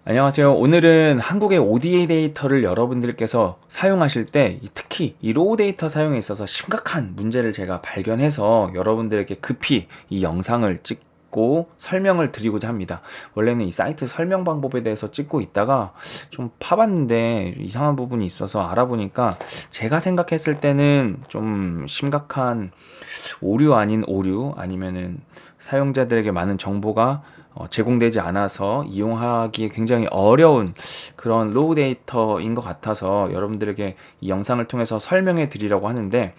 안녕하세요. 오늘은 한국의 ODA 데이터를 여러분들께서 사용하실 때 특히 이 로우 데이터 사용에 있어서 심각한 문제를 제가 발견해서 여러분들에게 급히 이 영상을 찍고 설명을 드리고자 합니다. 원래는 이 사이트 설명 방법에 대해서 찍고 있다가 좀 파봤는데 이상한 부분이 있어서 알아보니까 제가 생각했을 때는 좀 심각한 오류 아닌 오류 아니면은 사용자들에게 많은 정보가 제공되지 않아서 이용하기 굉장히 어려운 그런 로우 데이터인 것 같아서 여러분들에게 이 영상을 통해서 설명해 드리려고 하는데,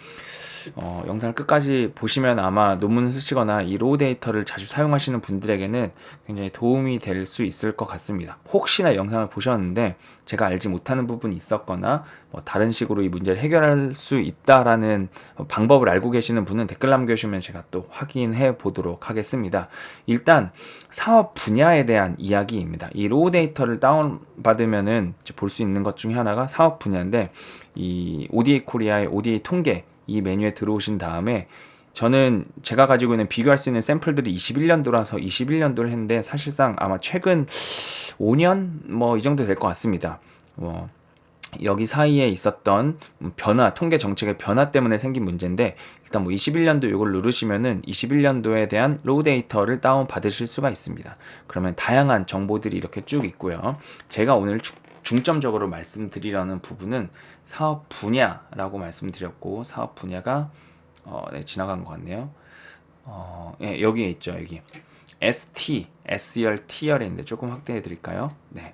영상을 끝까지 보시면 아마 논문을 쓰시거나 이 로우 데이터를 자주 사용하시는 분들에게는 굉장히 도움이 될 수 있을 것 같습니다. 혹시나 영상을 보셨는데 제가 알지 못하는 부분이 있었거나 뭐 다른 식으로 이 문제를 해결할 수 있다라는 방법을 알고 계시는 분은 댓글 남겨주시면 제가 또 확인해 보도록 하겠습니다. 일단 사업 분야에 대한 이야기입니다. 이 로우 데이터를 다운받으면은 볼 수 있는 것 중에 하나가 사업 분야인데, 이 ODA 코리아의 ODA 통계 이 메뉴에 들어오신 다음에 저는 제가 가지고 있는 비교할 수 있는 샘플들이 21년도라서 21년도를 했는데 사실상 아마 최근 5년 뭐 이 정도 될 것 같습니다. 여기 사이에 있었던 변화, 통계 정책의 변화 때문에 생긴 문제인데, 일단 뭐 21년도 이걸 누르시면은 21년도에 대한 로우 데이터를 다운 받으실 수가 있습니다. 그러면 다양한 정보들이 이렇게 쭉 있고요. 제가 오늘 중점적으로 말씀드리려는 부분은 사업 분야라고 말씀드렸고, 사업 분야가 네, 지나간 것 같네요. 예, 여기에 있죠. 여기 ST, SER, TR인데 조금 확대해 드릴까요? 네.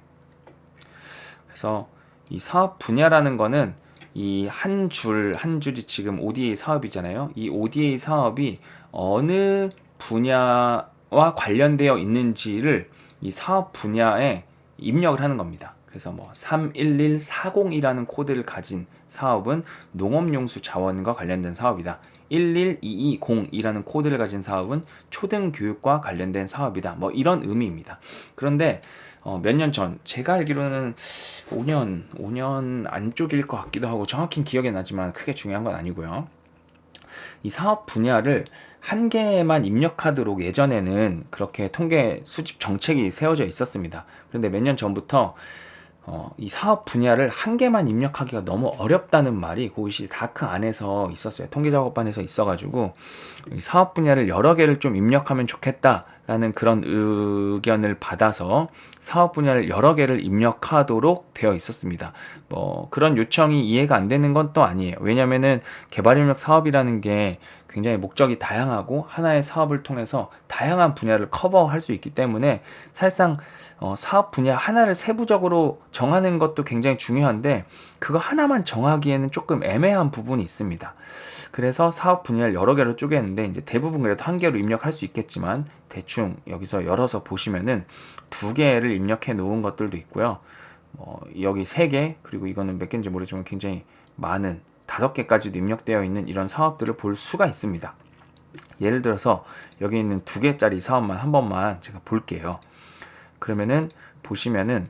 그래서 이 사업 분야라는 거는 이 한 줄이 지금 ODA 사업이잖아요. 이 ODA 사업이 어느 분야와 관련되어 있는지를 이 사업 분야에 입력을 하는 겁니다. 그래서 뭐 31140이라는 코드를 가진 사업은 농업용수 자원과 관련된 사업이다. 11220이라는 코드를 가진 사업은 초등교육과 관련된 사업이다. 뭐 이런 의미입니다. 그런데 몇 년 전, 제가 알기로는 5년 안쪽일 것 같기도 하고 정확히 기억이 나지만 크게 중요한 건 아니고요. 이 사업 분야를 한 개만 입력하도록 예전에는 그렇게 통계 수집 정책이 세워져 있었습니다. 그런데 몇 년 전부터 이 사업 분야를 한 개만 입력하기가 너무 어렵다는 말이 고이시 다크 안에서 있었어요. 통계 작업반에서 있어가지고 이 사업 분야를 여러 개를 좀 입력하면 좋겠다라는 그런 의견을 받아서 사업 분야를 여러 개를 입력하도록 되어 있었습니다. 뭐 그런 요청이 이해가 안 되는 건 또 아니에요. 왜냐면은 개발 협력 사업이라는 게 굉장히 목적이 다양하고 하나의 사업을 통해서 다양한 분야를 커버할 수 있기 때문에 사실상 사업 분야 하나를 세부적으로 정하는 것도 굉장히 중요한데 그거 하나만 정하기에는 조금 애매한 부분이 있습니다. 그래서 사업 분야를 여러 개로 쪼개는데 이제 대부분 그래도 한 개로 입력할 수 있겠지만 대충 여기서 열어서 보시면은 두 개를 입력해 놓은 것들도 있고요. 여기 세 개, 그리고 이거는 몇 개인지 모르지만 굉장히 많은 5개까지도 입력되어 있는 이런 사업들을 볼 수가 있습니다. 예를 들어서 여기 있는 2개짜리 사업만 한 번만 제가 볼게요. 그러면은 보시면은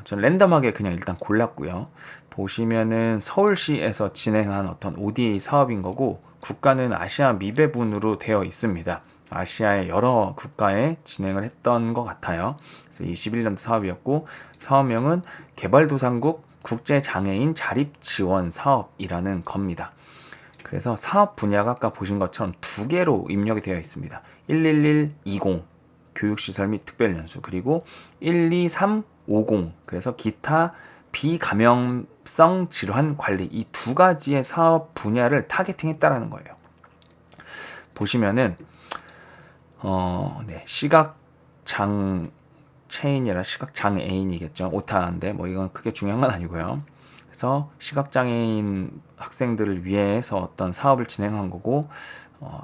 전 랜덤하게 그냥 일단 골랐고요. 보시면은 서울시에서 진행한 어떤 ODA 사업인 거고 국가는 아시아 미배분으로 되어 있습니다. 아시아의 여러 국가에 진행을 했던 것 같아요. 그래서 21년도 사업이었고 사업명은 개발도상국 국제장애인 자립지원 사업이라는 겁니다. 그래서 사업 분야가 아까 보신 것처럼 2개로 입력이 되어 있습니다. 11120 교육시설 및 특별연수, 그리고 12350 그래서 기타 비감염성 질환 관리, 이 2가지의 사업 분야를 타겟팅했다라는 거예요. 보시면은 네, 시각장 체인이라 시각장애인이겠죠. 오타인데 뭐 이건 크게 중요한 건 아니고요. 그래서 시각장애인 학생들을 위해서 어떤 사업을 진행한 거고,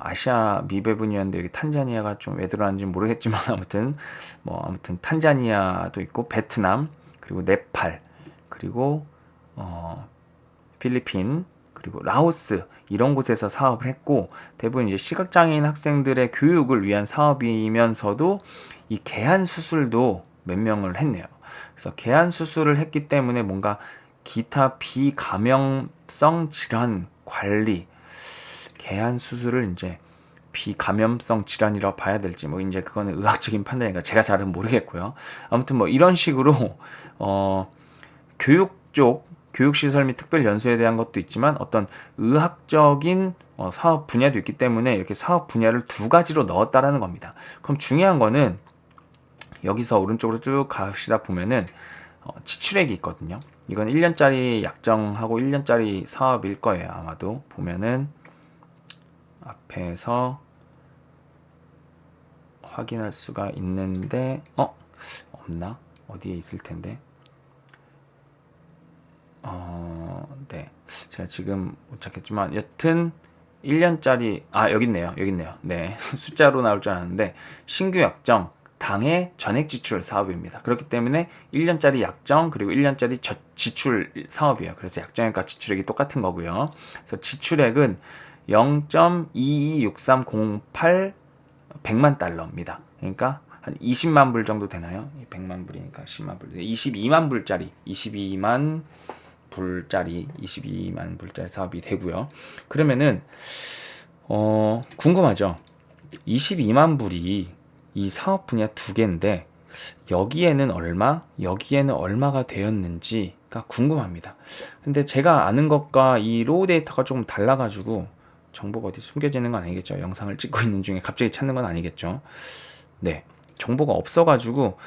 아시아 미배분이었는데 여기 탄자니아가 좀 왜 들어왔는지 모르겠지만 아무튼 탄자니아도 있고 베트남, 그리고 네팔, 그리고 필리핀, 그리고 라오스, 이런 곳에서 사업을 했고 대부분 이제 시각장애인 학생들의 교육을 위한 사업이면서도 이 개한 수술도 몇 명을 했네요. 그래서 개한 수술을 했기 때문에 뭔가 기타 비감염성 질환 관리, 개한 수술을 이제 비감염성 질환이라고 봐야 될지 뭐 이제 그거는 의학적인 판단이니까 제가 잘은 모르겠고요. 아무튼 뭐 이런 식으로 교육시설 및 특별연수에 대한 것도 있지만 어떤 의학적인 사업 분야도 있기 때문에 이렇게 사업 분야를 두 가지로 넣었다라는 겁니다. 그럼 중요한 거는 여기서 오른쪽으로 쭉 가시다 보면은 지출액이 있거든요. 이건 1년짜리 약정하고 1년짜리 사업일 거예요. 아마도 보면은 앞에서 확인할 수가 있는데 없나? 어디에 있을 텐데. 네. 제가 지금 못 찾겠지만 여튼 1년짜리 여기 있네요. 네. 숫자로 나올 줄 알았는데 신규 약정 당해 전액 지출 사업입니다. 그렇기 때문에 1년짜리 약정 그리고 1년짜리 지출 사업이에요. 그래서 약정액과 지출액이 똑같은 거고요. 그래서 지출액은 0.226308 100만 달러입니다. 그러니까 한 20만 불 정도 되나요? 100만 불이니까 10만 불. 22만 불짜리 22만 불짜리 사업이 되고요. 그러면은 궁금하죠? 22만 불이 이 사업 분야 두 개인데 여기에는 얼마가 되었는지가 궁금합니다. 근데 제가 아는 것과 이 로우 데이터가 조금 달라가지고 정보가 어디 숨겨지는 건 아니겠죠? 영상을 찍고 있는 중에 갑자기 찾는 건 아니겠죠? 네. 정보가 없어가지고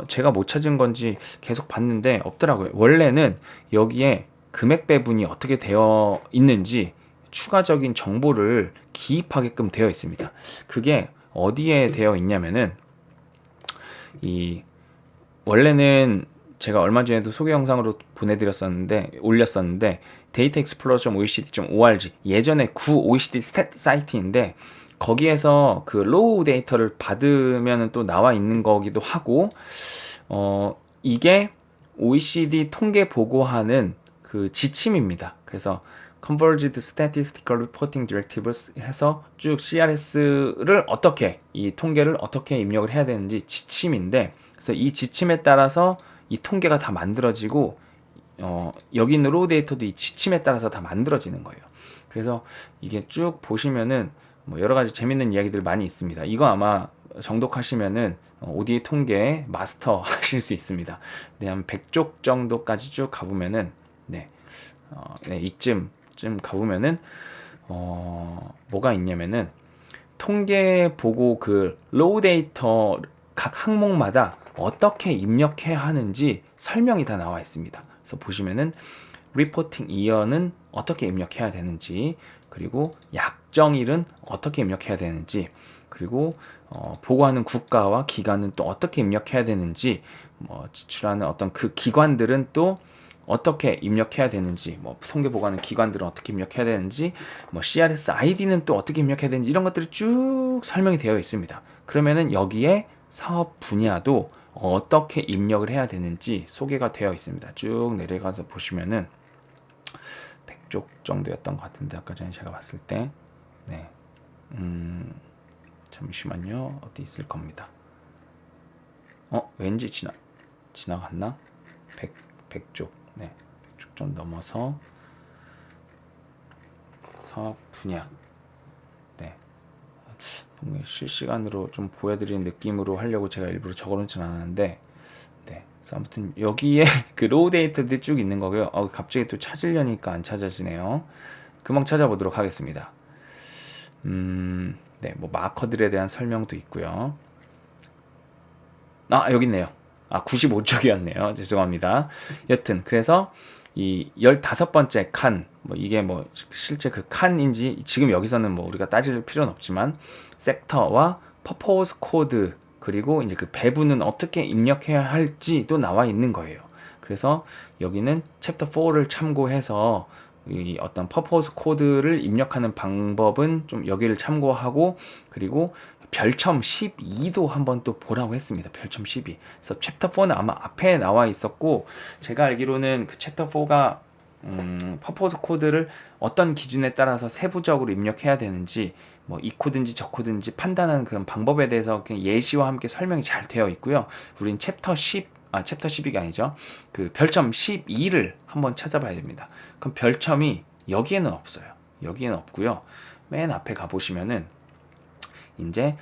제가 못 찾은 건지 계속 봤는데 없더라고요. 원래는 여기에 금액 배분이 어떻게 되어 있는지 추가적인 정보를 기입하게끔 되어 있습니다. 그게 어디에 되어 있냐면은 원래는 제가 얼마 전에도 소개 영상으로 올렸었는데 dataexplorer.oecd.org 예전에 구 OECD 스탯 사이트인데 거기에서 그 로우 데이터를 받으면 또 나와 있는 거기도 하고 이게 OECD 통계 보고하는 그 지침입니다. 그래서 Converged Statistical Reporting Directives 해서 쭉 CRS를 이 통계를 어떻게 입력을 해야 되는지 지침인데 그래서 이 지침에 따라서 이 통계가 다 만들어지고 여기 있는 로우 데이터도 이 지침에 따라서 다 만들어지는 거예요. 그래서 이게 쭉 보시면은 뭐 여러 가지 재밌는 이야기들 많이 있습니다. 이거 아마 정독하시면은 ODA 통계 마스터 하실 수 있습니다. 네, 한 100쪽 정도까지 쭉 가보면은 이쯤 가보면은 뭐가 있냐면은 통계 보고 그 로우 데이터 각 항목마다 어떻게 입력해야 하는지 설명이 다 나와 있습니다. 그래서 보시면은 리포팅 이어는 어떻게 입력해야 되는지, 그리고 약정일은 어떻게 입력해야 되는지, 그리고 보고하는 국가와 기관은 또 어떻게 입력해야 되는지, 지출하는 어떤 그 기관들은 또 어떻게 입력해야 되는지, 통계 보고하는 기관들은 어떻게 입력해야 되는지, CRS 아이디는 또 어떻게 입력해야 되는지 이런 것들이 쭉 설명이 되어 있습니다. 그러면은 여기에 사업 분야도 어떻게 입력을 해야 되는지 소개가 되어 있습니다. 쭉 내려가서 보시면은 100쪽 정도였던 것 같은데 아까 전에 제가 봤을 때 잠시만요. 어디 있을 겁니다. 왠지 지나갔나? 100쪽 100쪽 좀 넘어서 사업 분야 실시간으로 좀 보여드리는 느낌으로 하려고 제가 일부러 적어놓진 않았는데 그래서 아무튼 여기에 그 로우 데이터들이 쭉 있는 거고요. 갑자기 또 찾으려니까 안 찾아지네요. 금방 찾아보도록 하겠습니다. 마커들에 대한 설명도 있고요. 여기 있네요. 95쪽이었네요. 죄송합니다. 여튼 그래서 이 15번째 칸 이게 실제 그 칸인지 지금 여기서는 우리가 따질 필요는 없지만 섹터와 퍼포스 코드 그리고 이제 그 배분은 어떻게 입력해야 할지도 나와 있는 거예요. 그래서 여기는 챕터 4를 참고해서 이 어떤 퍼포스 코드를 입력하는 방법은 좀 여기를 참고하고, 그리고 별첨 12도 한번 또 보라고 했습니다. 별첨 12. 그래서 챕터 4는 아마 앞에 나와 있었고, 제가 알기로는 그 챕터 4가 퍼포스 코드를 어떤 기준에 따라서 세부적으로 입력해야 되는지 이 코드인지 저 코드인지 판단하는 그런 방법에 대해서 그냥 예시와 함께 설명이 잘 되어 있고요. 우린 챕터 12가 아니죠. 그 별첨 12를 한번 찾아봐야 됩니다. 그럼 별첨이 여기에는 없어요. 여기에는 없고요. 맨 앞에 가보시면은 이제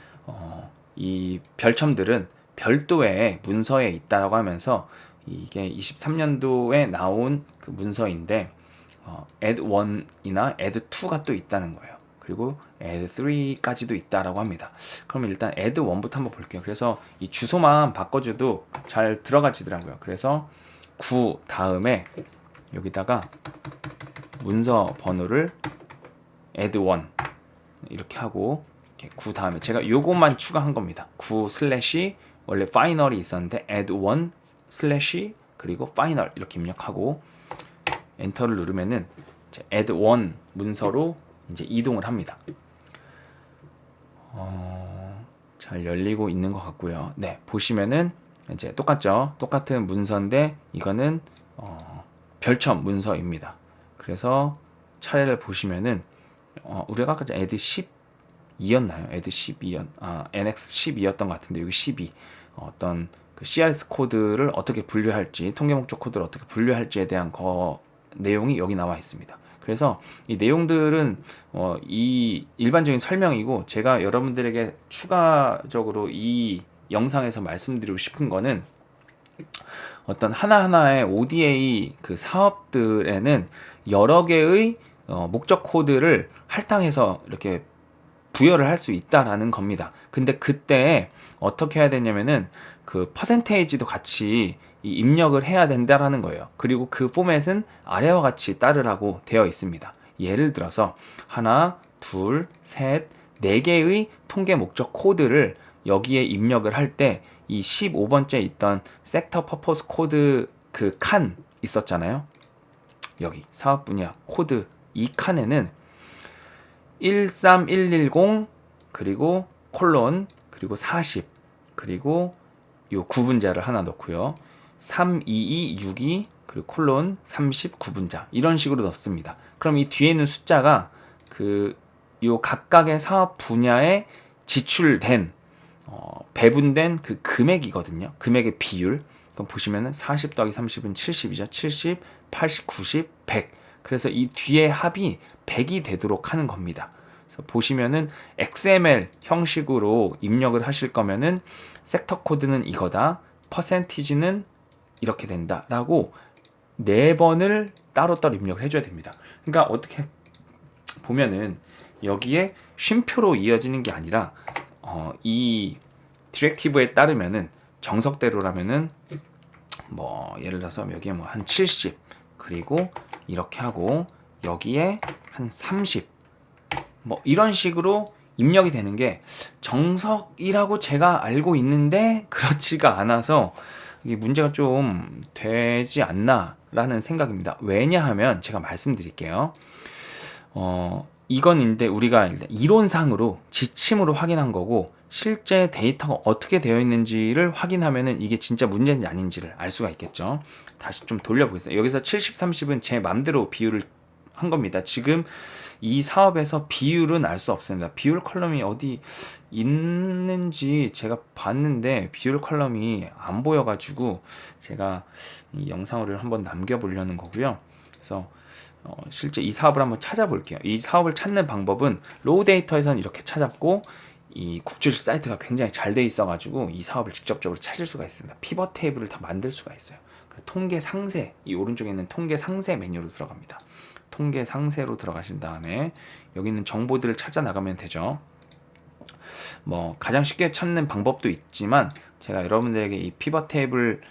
이 별첨들은 별도의 문서에 있다라고 하면서 이게 23년도에 나온 그 문서인데 add 1이나 add 2가 또 있다는 거예요. 그리고 add 3까지도 있다라고 합니다. 그럼 일단 add 1부터 한번 볼게요. 그래서 이 주소만 바꿔줘도 잘 들어가지더라고요. 그래서 9 다음에 여기다가 문서 번호를 add 1 이렇게 하고 9 다음에 제가 요것만 추가한 겁니다. 9 슬래시 원래 파이널이 있었는데 add 1 슬래시 그리고 파이널 이렇게 입력하고 엔터를 누르면은 add 1 문서로 이제 이동을 합니다. 잘 열리고 있는 것 같고요. 네, 보시면은 이제 똑같죠. 똑같은 문서인데 이거는 별첨 문서입니다. 그래서 차례를 보시면은 우리가 아까 add 12였나요? add 12였 nx 12였던 것 같은데 여기 12 어떤 그 CRS 코드를 어떻게 분류할지 통계 목적 코드를 어떻게 분류할지에 대한 내용이 여기 나와 있습니다. 그래서 이 내용들은 이 일반적인 설명이고 제가 여러분들에게 추가적으로 이 영상에서 말씀드리고 싶은 거는 어떤 하나하나의 ODA 그 사업들에는 여러 개의 목적 코드를 할당해서 이렇게 부여를 할 수 있다라는 겁니다. 근데 그때 어떻게 해야 되냐면은 그 퍼센테이지도 같이 입력을 해야 된다라는 거예요. 그리고 그 포맷은 아래와 같이 따르라고 되어 있습니다. 예를 들어서 하나, 둘, 셋, 네 개의 통계 목적 코드를 여기에 입력을 할 때 이 15번째 있던 섹터 퍼포스 코드 그 칸 있었잖아요. 여기 사업 분야 코드 이 칸에는 13110 그리고 콜론 그리고 40 그리고 요 구분자를 하나 넣고요. 32262 그리고 콜론 39분자 이런 식으로 넣습니다. 그럼 이 뒤에 있는 숫자가 그 요 각각의 사업 분야에 지출된 배분된 그 금액이거든요. 금액의 비율. 그럼 보시면은 40 더하기 30은 70이죠. 70, 80, 90, 100. 그래서 이 뒤에 합이 100이 되도록 하는 겁니다. 그래서 보시면은 XML 형식으로 입력을 하실 거면은 섹터 코드는 이거다. 퍼센티지는 이렇게 된다라고 4번을 따로따로 입력을 해줘야 됩니다. 그러니까 어떻게 보면은 여기에 쉼표로 이어지는 게 아니라 이 디렉티브에 따르면은 정석대로라면은 뭐 예를 들어서 여기에 뭐 한 70 그리고 이렇게 하고 여기에 한 30 뭐 이런 식으로 입력이 되는 게 정석이라고 제가 알고 있는데 그렇지가 않아서 이게 문제가 좀 되지 않나라는 생각입니다. 왜냐하면 제가 말씀드릴게요. 이건인데 우리가 일단 이론상으로 지침으로 확인한 거고 실제 데이터가 어떻게 되어 있는지를 확인하면은 이게 진짜 문제인지 아닌지를 알 수가 있겠죠. 다시 좀 돌려보겠습니다. 여기서 70, 30은 제 맘대로 비율을 한 겁니다. 지금 이 사업에서 비율은 알 수 없습니다. 비율 컬럼이 어디 있는지 제가 봤는데 비율 컬럼이 안 보여가지고 제가 이 영상을 한번 남겨보려는 거고요. 그래서 실제 이 사업을 한번 찾아볼게요. 이 사업을 찾는 방법은 로우 데이터에서는 이렇게 찾았고 이 국제지 사이트가 굉장히 잘 돼 있어가지고 이 사업을 직접적으로 찾을 수가 있습니다. 피벗 테이블을 다 만들 수가 있어요. 통계 상세, 이 오른쪽에 있는 통계 상세 메뉴로 들어갑니다. 통계 상세로 들어가신 다음에 여기 있는 정보들을 찾아 나가면 되죠. 뭐 가장 쉽게 찾는 방법도 있지만 제가 여러분들에게 이 피벗 테이블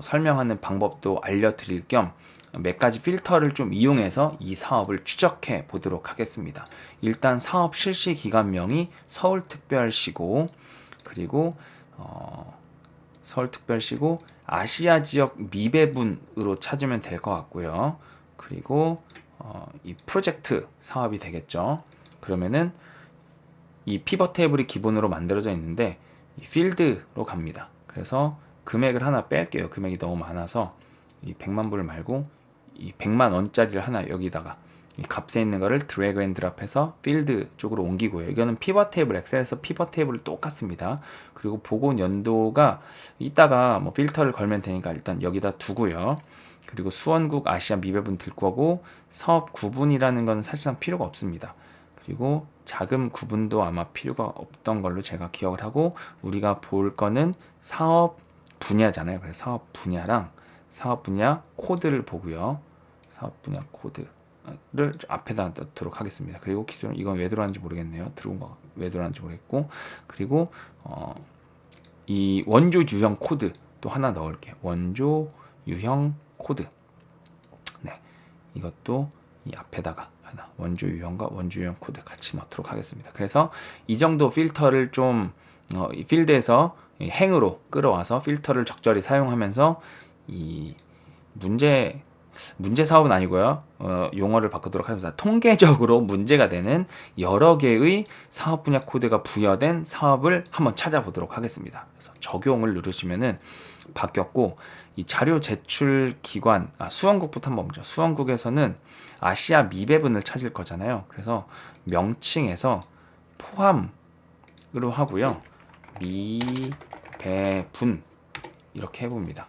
설명하는 방법도 알려드릴 겸 몇 가지 필터를 좀 이용해서 이 사업을 추적해 보도록 하겠습니다. 일단 사업 실시 기관명이 서울특별시고 그리고 서울특별시고 아시아 지역 미배분으로 찾으면 될 것 같고요. 그리고 이 프로젝트 사업이 되겠죠. 그러면은 이 피벗 테이블이 기본으로 만들어져 있는데 이 필드로 갑니다. 그래서 금액을 하나 뺄게요. 금액이 너무 많아서 이 100만 불 말고 이 100만 원짜리를 하나 여기다가 이 값에 있는 거를 드래그 앤 드랍해서 필드 쪽으로 옮기고요. 이거는 피벗 테이블 엑셀에서 피벗 테이블 똑같습니다. 그리고 보고 연도가 이따가 뭐 필터를 걸면 되니까 일단 여기다 두고요. 그리고 수원국 아시아 미배분 들 거고 사업 구분이라는 건 사실상 필요가 없습니다. 그리고 자금 구분도 아마 필요가 없던 걸로 제가 기억을 하고, 우리가 볼 거는 사업 분야잖아요. 그래서 사업 분야랑 사업 분야 코드를 보고요. 사업 분야 코드를 앞에다 넣도록 하겠습니다. 그리고 기술, 이건 왜 들어왔는지 모르겠네요. 들어온 거 왜 들어왔는지 모르겠고, 그리고 이 원조 유형 코드 또 하나 넣을게요. 원조 유형 코드. 네, 이것도 이 앞에다가 하나, 원조 유형과 원조 유형 코드 같이 넣도록 하겠습니다. 그래서 이 정도 필터를 좀 이 필드에서 행으로 끌어와서 필터를 적절히 사용하면서 이 문제 사업은 아니고요. 용어를 바꾸도록 하겠습니다. 통계적으로 문제가 되는 여러 개의 사업 분야 코드가 부여된 사업을 한번 찾아보도록 하겠습니다. 그래서 적용을 누르시면은 바뀌었고, 이 자료 제출 기관, 수원국부터 한번 보죠. 수원국에서는 아시아 미배분을 찾을 거잖아요. 그래서 명칭에서 포함으로 하고요. 미배분 이렇게 해봅니다.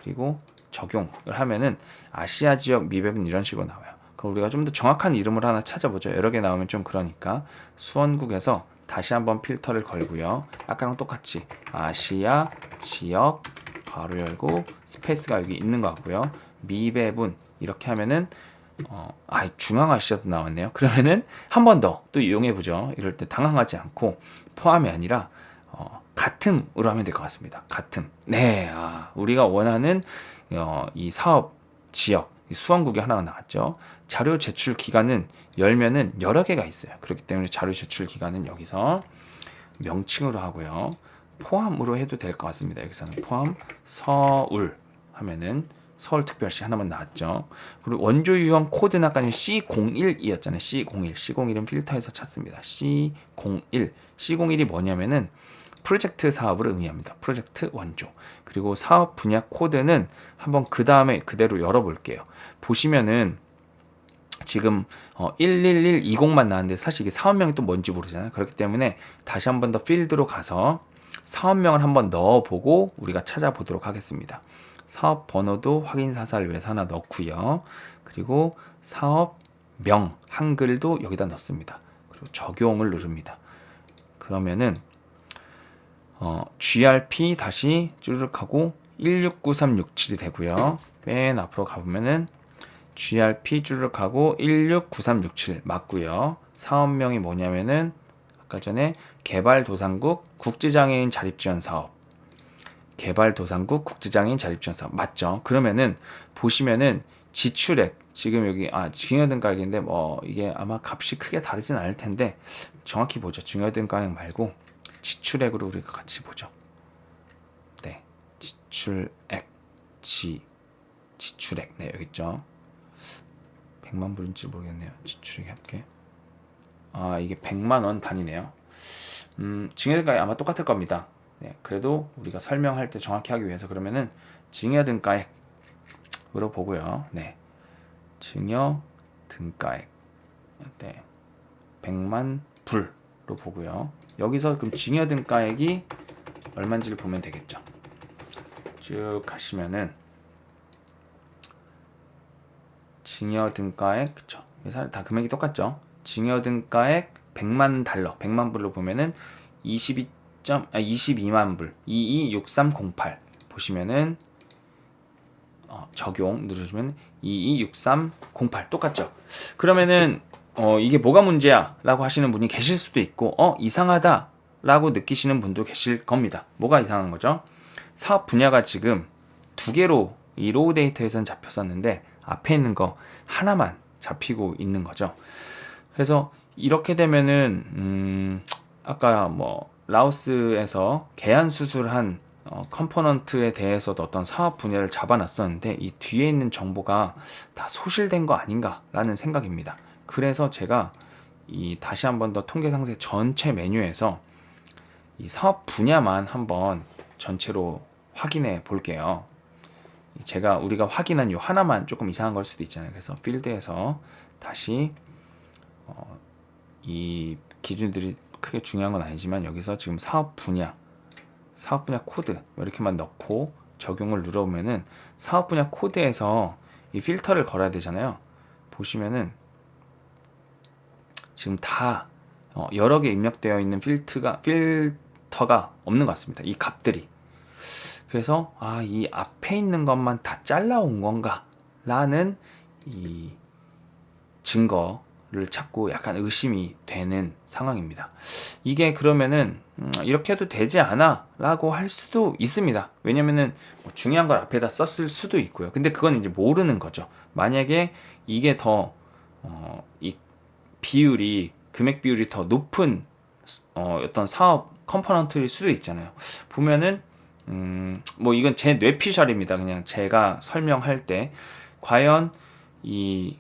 그리고 적용을 하면은 아시아 지역 미배분 이런 식으로 나와요. 그럼 우리가 좀 더 정확한 이름을 하나 찾아보죠. 여러 개 나오면 좀 그러니까 수원국에서 다시 한번 필터를 걸고요. 아까랑 똑같이 아시아 지역 괄호 열고 스페이스가 여기 있는 것 같고요. 미배분 이렇게 하면은 중앙아시아도 나왔네요. 그러면은 한 번 더 또 이용해 보죠. 이럴 때 당황하지 않고 포함이 아니라 같음으로 하면 될 것 같습니다. 같음. 네, 우리가 원하는 이 사업 지역 수원국이 하나가 나왔죠. 자료 제출 기간은 열면은 여러 개가 있어요. 그렇기 때문에 자료 제출 기간은 여기서 명칭으로 하고요. 포함으로 해도 될 것 같습니다. 여기서는 포함 서울 하면은 서울특별시 하나만 나왔죠. 그리고 원조 유형 코드는 아까 C01이었잖아요. C01은 필터에서 찾습니다. C01이 뭐냐면은 프로젝트 사업을 의미합니다. 프로젝트 원조. 그리고 사업 분야 코드는 한번 그 다음에 그대로 열어볼게요. 보시면은 지금 11120만 나왔는데 사실 이게 사업명이 또 뭔지 모르잖아요. 그렇기 때문에 다시 한번 더 필드로 가서 사업명을 한번 넣어보고 우리가 찾아보도록 하겠습니다. 사업 번호도 확인 사살을 위해서 하나 넣고요. 그리고 사업명 한글도 여기다 넣습니다. 그리고 적용을 누릅니다. 그러면은 GRP 다시 쭈르륵 하고 169367이 되고요. 맨 앞으로 가보면은 GRP 쭈르륵 하고 169367 맞고요. 사업명이 뭐냐면은 아까 전에 개발도상국 국제장애인 자립지원 사업, 개발도상국 국제장애인 자립지원 사업 맞죠? 그러면은 보시면은 지출액 지금 여기 증여등가액인데 이게 아마 값이 크게 다르진 않을 텐데 정확히 보죠. 증여등가액 말고 지출액으로 우리가 같이 보죠. 네, 지출액 지출액 네 여기 있죠. 100만 불인지 모르겠네요. 지출액 합계. 이게 100만 원 단위네요. 증여등가액 아마 똑같을 겁니다. 네, 그래도 우리가 설명할 때 정확히 하기 위해서 그러면은 증여등가액으로 보고요. 네, 증여등가액 네, 100만 불로 보고요. 여기서 그럼 증여등가액이 얼마인지를 보면 되겠죠. 쭉 가시면은 증여등가액 그쵸? 다 금액이 똑같죠. 증여등가액 100만 달러, 100만 불로 보면은 22만 불, 226308 보시면은 적용 누르시면 226308 똑같죠. 그러면은 이게 뭐가 문제야? 라고 하시는 분이 계실 수도 있고 이상하다 라고 느끼시는 분도 계실 겁니다. 뭐가 이상한 거죠? 사업 분야가 지금 두 개로 이 로우 데이터에서는 잡혔었는데 앞에 있는 거 하나만 잡히고 있는 거죠. 그래서 이렇게 되면은 아까 라오스에서 개안 수술한 컴포넌트에 대해서도 어떤 사업 분야를 잡아놨었는데 이 뒤에 있는 정보가 다 소실된 거 아닌가라는 생각입니다. 그래서 제가 다시 한번 더 통계 상세 전체 메뉴에서 이 사업 분야만 한번 전체로 확인해 볼게요. 우리가 확인한 요 하나만 조금 이상한 걸 수도 있잖아요. 그래서 필드에서 다시 이 기준들이 크게 중요한 건 아니지만 여기서 지금 사업 분야 코드 이렇게만 넣고 적용을 눌러보면은 사업 분야 코드에서 이 필터를 걸어야 되잖아요. 보시면은 지금 다 여러 개 입력되어 있는 필터가 없는 것 같습니다. 이 값들이. 그래서 이 앞에 있는 것만 다 잘라온 건가? 라는 이 증거를 찾고 약간 의심이 되는 상황입니다. 이게 그러면은 이렇게 해도 되지 않아? 라고 할 수도 있습니다. 왜냐면은 중요한 걸 앞에다 썼을 수도 있고요. 근데 그건 이제 모르는 거죠. 만약에 이게 더 이 비율이 금액 비율이 더 높은 어떤 사업 컴포넌트일 수도 있잖아요. 보면은 뭐 이건 제 뇌피셜입니다. 그냥 제가 설명할 때 과연 이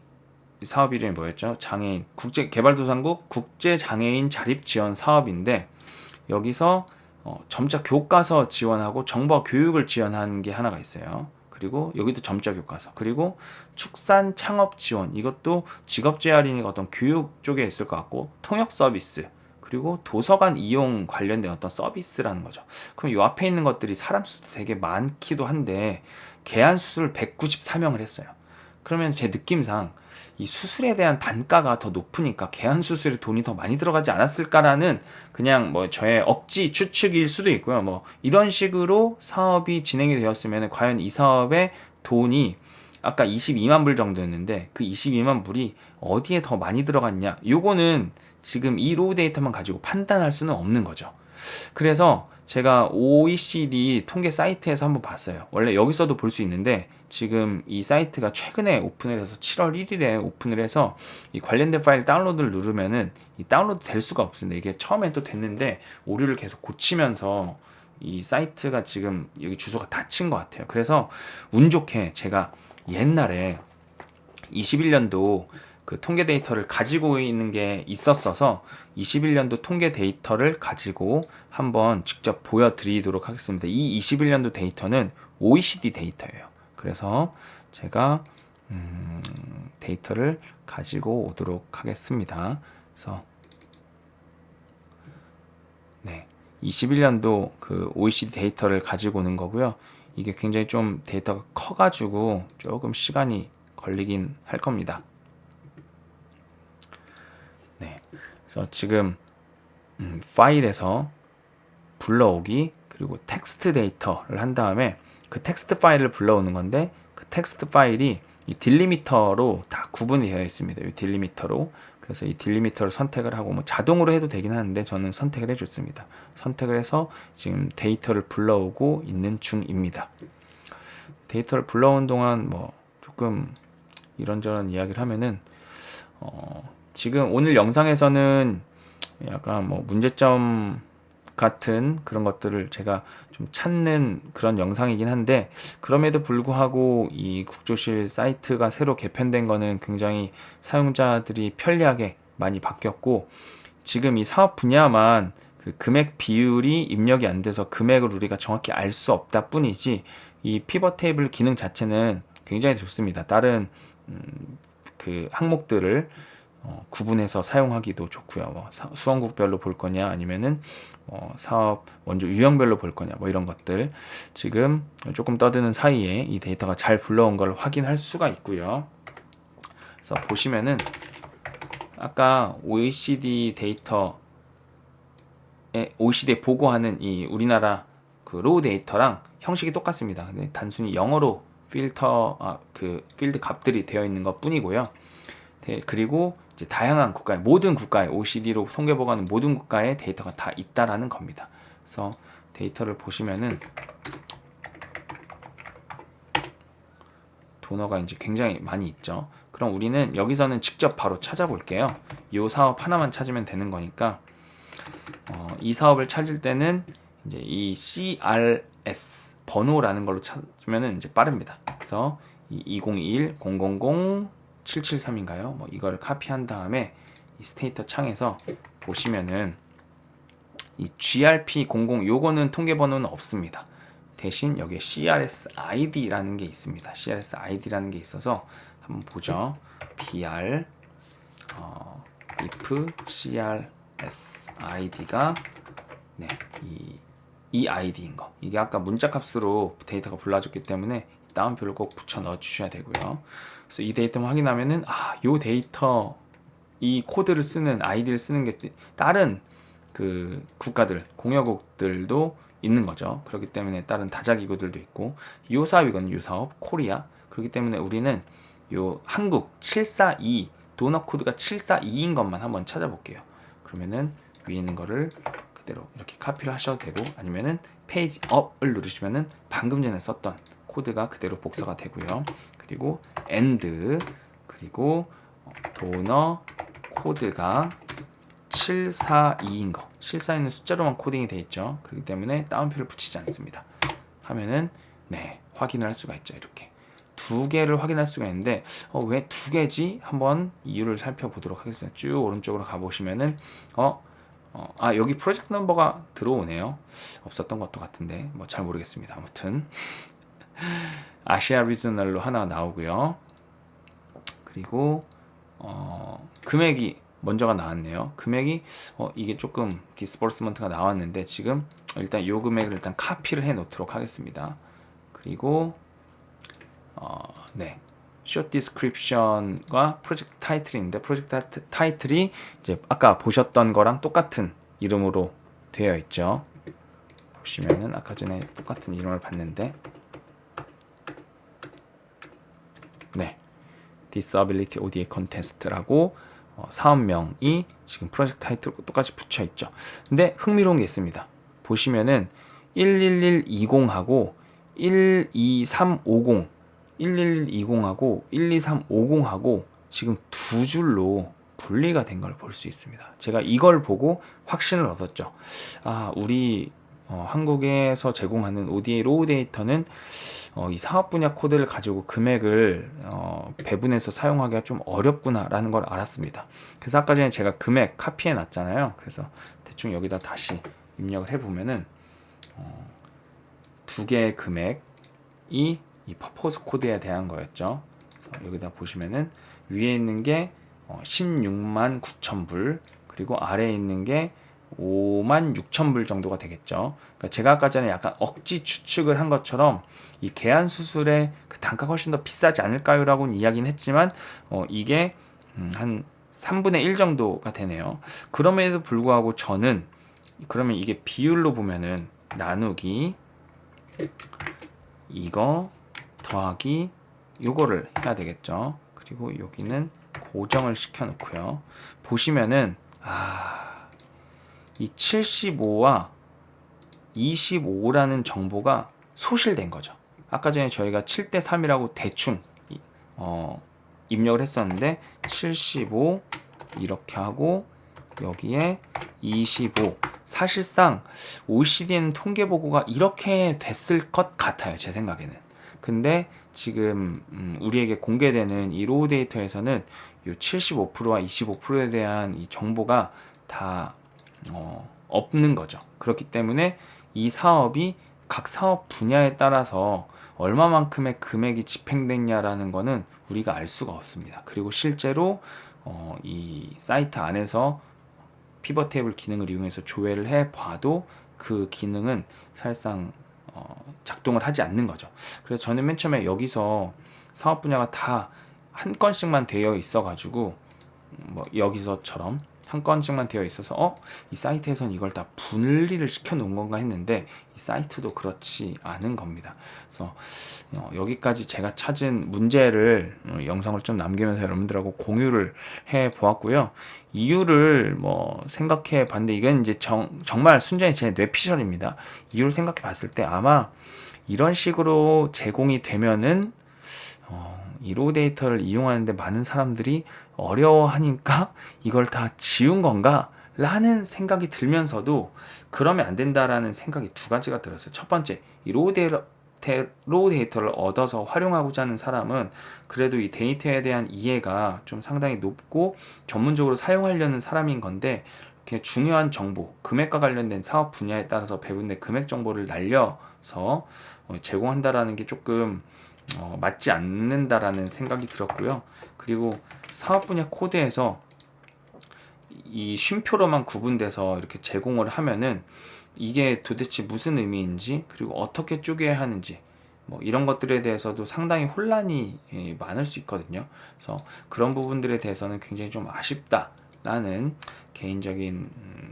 사업 이름이 뭐였죠? 장애인 국제개발도상국 국제장애인 자립지원 사업인데 여기서 점자 교과서 지원하고 정보 교육을 지원하는 게 하나가 있어요. 그리고 여기도 점자 교과서, 그리고 축산 창업 지원, 이것도 직업재해 할인이가 어떤 교육 쪽에 있을 것 같고, 통역 서비스, 그리고 도서관 이용 관련된 어떤 서비스라는 거죠. 그럼 이 앞에 있는 것들이 사람 수도 되게 많기도 한데 개안 수술 194명을 했어요. 그러면 제 느낌상 이 수술에 대한 단가가 더 높으니까 개안 수술에 돈이 더 많이 들어가지 않았을까라는 그냥 뭐 저의 억지 추측일 수도 있고요. 뭐 이런 식으로 사업이 진행이 되었으면 과연 이 사업의 돈이 아까 22만 불 정도였는데 그 22만 불이 어디에 더 많이 들어갔냐? 요거는 지금 이 로우 데이터만 가지고 판단할 수는 없는 거죠. 그래서 제가 OECD 통계 사이트에서 한번 봤어요. 원래 여기서도 볼 수 있는데 지금 이 사이트가 최근에 오픈을 해서 7월 1일에 오픈을 해서 이 관련된 파일 다운로드를 누르면은 이 다운로드 될 수가 없습니다. 이게 처음엔 또 됐는데 오류를 계속 고치면서 이 사이트가 지금 여기 주소가 닫힌 것 같아요. 그래서 운 좋게 제가 옛날에 21년도 그 통계 데이터를 가지고 있는 게 있었어서 21년도 통계 데이터를 가지고 한번 직접 보여드리도록 하겠습니다. 이 21년도 데이터는 OECD 데이터예요. 그래서 제가 데이터를 가지고 오도록 하겠습니다. 그래서 네, 21년도 그 OECD 데이터를 가지고 오는 거고요. 이게 굉장히 좀 데이터가 커가지고 조금 시간이 걸리긴 할 겁니다. 네, 그래서 지금 파일에서 불러오기 그리고 텍스트 데이터를 한 다음에 그 텍스트 파일을 불러오는 건데 그 텍스트 파일이 이 딜리미터로 다 구분이 되어 있습니다. 이 딜리미터로. 그래서 이 딜리미터를 선택을 하고 뭐 자동으로 해도 되긴 하는데 저는 선택을 해줬습니다. 선택을 해서 지금 데이터를 불러오고 있는 중입니다. 데이터를 불러온 동안 뭐 조금 이런저런 이야기를 하면은 지금 오늘 영상에서는 약간 뭐 문제점 같은 그런 것들을 제가 좀 찾는 그런 영상이긴 한데 그럼에도 불구하고 이 국조실 사이트가 새로 개편된 거는 굉장히 사용자들이 편리하게 많이 바뀌었고 지금 이 사업 분야만 그 금액 비율이 입력이 안 돼서 금액을 우리가 정확히 알 수 없다 뿐이지 이 피벗 테이블 기능 자체는 굉장히 좋습니다. 다른 그 항목들을 구분해서 사용하기도 좋고요. 뭐 수원국별로 볼 거냐 아니면은 사업 원조 유형별로 볼 거냐 뭐 이런 것들 지금 조금 떠드는 사이에 이 데이터가 잘 불러온 걸 확인할 수가 있고요. 그래서 보시면은 아까 OECD 데이터에 OECD에 보고하는 이 우리나라 그 로우 데이터랑 형식이 똑같습니다. 근데 단순히 영어로 그 필드 값들이 되어 있는 것 뿐이고요. 그리고 이제 다양한 국가의 모든 국가의 OECD로 통계 보고하는 모든 국가의 데이터가 다 있다라는 겁니다. 그래서 데이터를 보시면은 도너가 이제 굉장히 많이 있죠. 그럼 우리는 여기서는 직접 바로 찾아볼게요. 이 사업 하나만 찾으면 되는 거니까 이 사업을 찾을 때는 이제 이 CRS 번호라는 걸로 찾으면은 이제 빠릅니다. 그래서 2021 000 773인가요? 뭐 이거를 카피한 다음에 이 스테이터 창에서 보시면은 이 GRP00 요거는 통계 번호는 없습니다. 대신 여기에 CRS ID라는 게 있습니다. CRS ID라는 게 있어서 한번 보죠. BR if CRS ID가 네, 이 아이디인 거. 이게 아까 문자 값으로 데이터가 불러졌기 때문에 다운표를 꼭 붙여 넣어 주셔야 되고요. 그래서 이 데이터만 확인하면은 요 데이터 이 코드를 쓰는 아이디를 쓰는 게 다른 그 국가들 공여국들도 있는 거죠. 그렇기 때문에 다른 다자기구들도 있고 요 사업이거든요. 요 사업 코리아. 그렇기 때문에 우리는 요 한국 742 도넛 코드가 742인 것만 한번 찾아볼게요. 그러면은 위에 있는 거를 그대로 이렇게 카피를 하셔도 되고 아니면은 페이지 업을 누르시면은 방금 전에 썼던 코드가 그대로 복사가 되고요. 그리고 엔드 그리고 도넛 코드가 742인 거 742는 숫자로만 코딩이 되어 있죠. 그렇기 때문에 따옴표를 붙이지 않습니다. 하면은 네 확인을 할 수가 있죠. 이렇게 두 개를 확인할 수가 있는데 왜 두 개지? 한번 이유를 살펴보도록 하겠습니다. 쭉 오른쪽으로 가보시면은 여기 프로젝트 넘버가 들어오네요. 없었던 것도 같은데 뭐 잘 모르겠습니다. 아무튼 아시아 리저널로 하나 나오고요. 그리고 금액이 먼저가 나왔네요. 금액이 이게 조금 디스버스먼트가 나왔는데 지금 일단 요 금액을 일단 카피를 해 놓도록 하겠습니다. 그리고 네. 숏 디스크립션과 프로젝트 타이틀인데 프로젝트 타이틀이 이제 아까 보셨던 거랑 똑같은 이름으로 되어 있죠. 보시면은 아까 전에 똑같은 이름을 봤는데 네. Disability ODA Contest라고 사업명이 지금 프로젝트 타이틀 똑같이 붙여 있죠. 근데 흥미로운 게 있습니다. 보시면은 11120하고 12350 11120하고 12350하고 지금 두 줄로 분리가 된 걸 볼 수 있습니다. 제가 이걸 보고 확신을 얻었죠. 우리 한국에서 제공하는 ODA 로우 데이터는 이 사업 분야 코드를 가지고 금액을 배분해서 사용하기가 좀 어렵구나라는 걸 알았습니다. 그래서 아까 전에 제가 금액 카피해 놨잖아요. 그래서 대충 여기다 다시 입력을 해보면은 두 개의 금액이 이 퍼포스 코드에 대한 거였죠. 여기다 보시면은 위에 있는 게 16만 9천 불 그리고 아래에 있는 게 5만 6천 불 정도가 되겠죠. 그러니까 제가 아까 전에 약간 억지 추측을 한 것처럼 이 개안 수술의 그 단가가 훨씬 더 비싸지 않을까요? 라고는 이야기는 했지만 이게 한 3분의 1 정도가 되네요. 그럼에도 불구하고 저는 그러면 이게 비율로 보면은 나누기 이거 더하기 요거를 해야 되겠죠. 그리고 여기는 고정을 시켜 놓고요. 보시면은 이 75와 25라는 정보가 소실된 거죠. 아까 전에 저희가 7대 3이라고 대충 입력을 했었는데 75 이렇게 하고 여기에 25 사실상 OECD는 통계 보고가 이렇게 됐을 것 같아요. 제 생각에는. 근데 지금 우리에게 공개되는 이 로우 데이터에서는 이 75%와 25%에 대한 이 정보가 다 없는 거죠. 그렇기 때문에 이 사업이 각 사업 분야에 따라서 얼마만큼의 금액이 집행됐냐라는 거는 우리가 알 수가 없습니다. 그리고 실제로 이 사이트 안에서 피벗 테이블 기능을 이용해서 조회를 해 봐도 그 기능은 사실상 작동을 하지 않는 거죠. 그래서 저는 맨 처음에 여기서 사업 분야가 다 한 건씩만 되어 있어 가지고 뭐 여기서처럼 한 건씩만 되어 있어서 이 사이트에서는 이걸 다 분리를 시켜 놓은 건가 했는데 이 사이트도 그렇지 않은 겁니다. 그래서 여기까지 제가 찾은 문제를 영상을 좀 남기면서 여러분들하고 공유를 해 보았고요. 이유를 뭐 생각해 봤는데 이건 이제 정말 순전히 제 뇌피셜입니다. 이유를 생각해 봤을 때 아마 이런 식으로 제공이 되면은 이 로우 데이터를 이용하는데 많은 사람들이 어려워하니까 이걸 다 지운 건가? 라는 생각이 들면서도 그러면 안 된다라는 생각이 두 가지가 들었어요. 첫 번째, 이 로우 데이터를 얻어서 활용하고자 하는 사람은 그래도 이 데이터에 대한 이해가 좀 상당히 높고 전문적으로 사용하려는 사람인 건데 중요한 정보, 금액과 관련된 사업 분야에 따라서 배분된 금액 정보를 날려서 제공한다라는 게 조금 맞지 않는다라는 생각이 들었고요. 그리고 사업 분야 코드에서 이 쉼표로만 구분돼서 이렇게 제공을 하면은 이게 도대체 무슨 의미인지 그리고 어떻게 쪼개야 하는지 뭐 이런 것들에 대해서도 상당히 혼란이 많을 수 있거든요. 그래서 그런 부분들에 대해서는 굉장히 좀 아쉽다라는 개인적인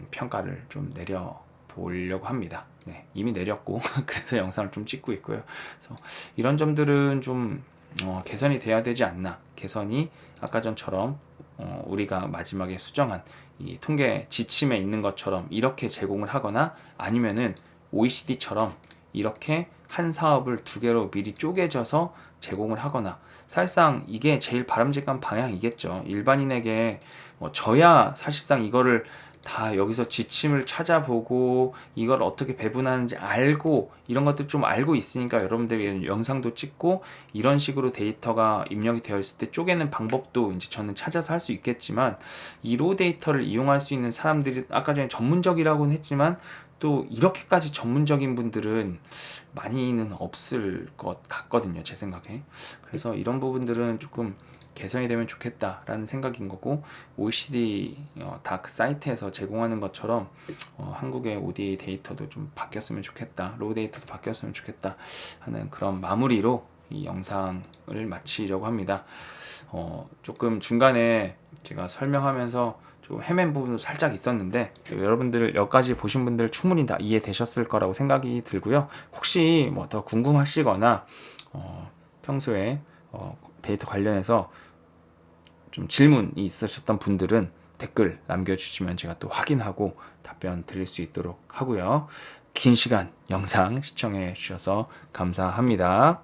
평가를 좀 내려보려고 합니다. 네, 이미 내렸고 그래서 영상을 좀 찍고 있고요. 그래서 이런 점들은 좀 개선이 돼야 되지 않나. 개선이 아까 전처럼 우리가 마지막에 수정한 이 통계 지침에 있는 것처럼 이렇게 제공을 하거나 아니면은 OECD처럼 이렇게 한 사업을 두 개로 미리 쪼개져서 제공을 하거나, 사실상 이게 제일 바람직한 방향이겠죠. 일반인에게 저야 사실상 이거를 다 여기서 지침을 찾아보고 이걸 어떻게 배분하는지 알고 이런 것들 좀 알고 있으니까 여러분들이 영상도 찍고 이런 식으로 데이터가 입력이 되어 있을 때 쪼개는 방법도 이제 저는 찾아서 할 수 있겠지만, 이 로 데이터를 이용할 수 있는 사람들이 아까 전에 전문적이라고는 했지만 또 이렇게까지 전문적인 분들은 많이는 없을 것 같거든요, 제 생각에. 그래서 이런 부분들은 조금 개선이 되면 좋겠다라는 생각인 거고, OECD 다그 사이트에서 제공하는 것처럼 한국의 ODA 데이터도 좀 바뀌었으면 좋겠다, 로우 데이터도 바뀌었으면 좋겠다 하는 그런 마무리로 이 영상을 마치려고 합니다. 조금 중간에 제가 설명하면서 좀 헤맨 부분도 살짝 있었는데 여러분들 여기까지 보신 분들 충분히 다 이해되셨을 거라고 생각이 들고요. 혹시 뭐 더 궁금하시거나 평소에 데이터 관련해서 좀 질문이 있으셨던 분들은 댓글 남겨주시면 제가 또 확인하고 답변 드릴 수 있도록 하고요. 긴 시간 영상 시청해 주셔서 감사합니다.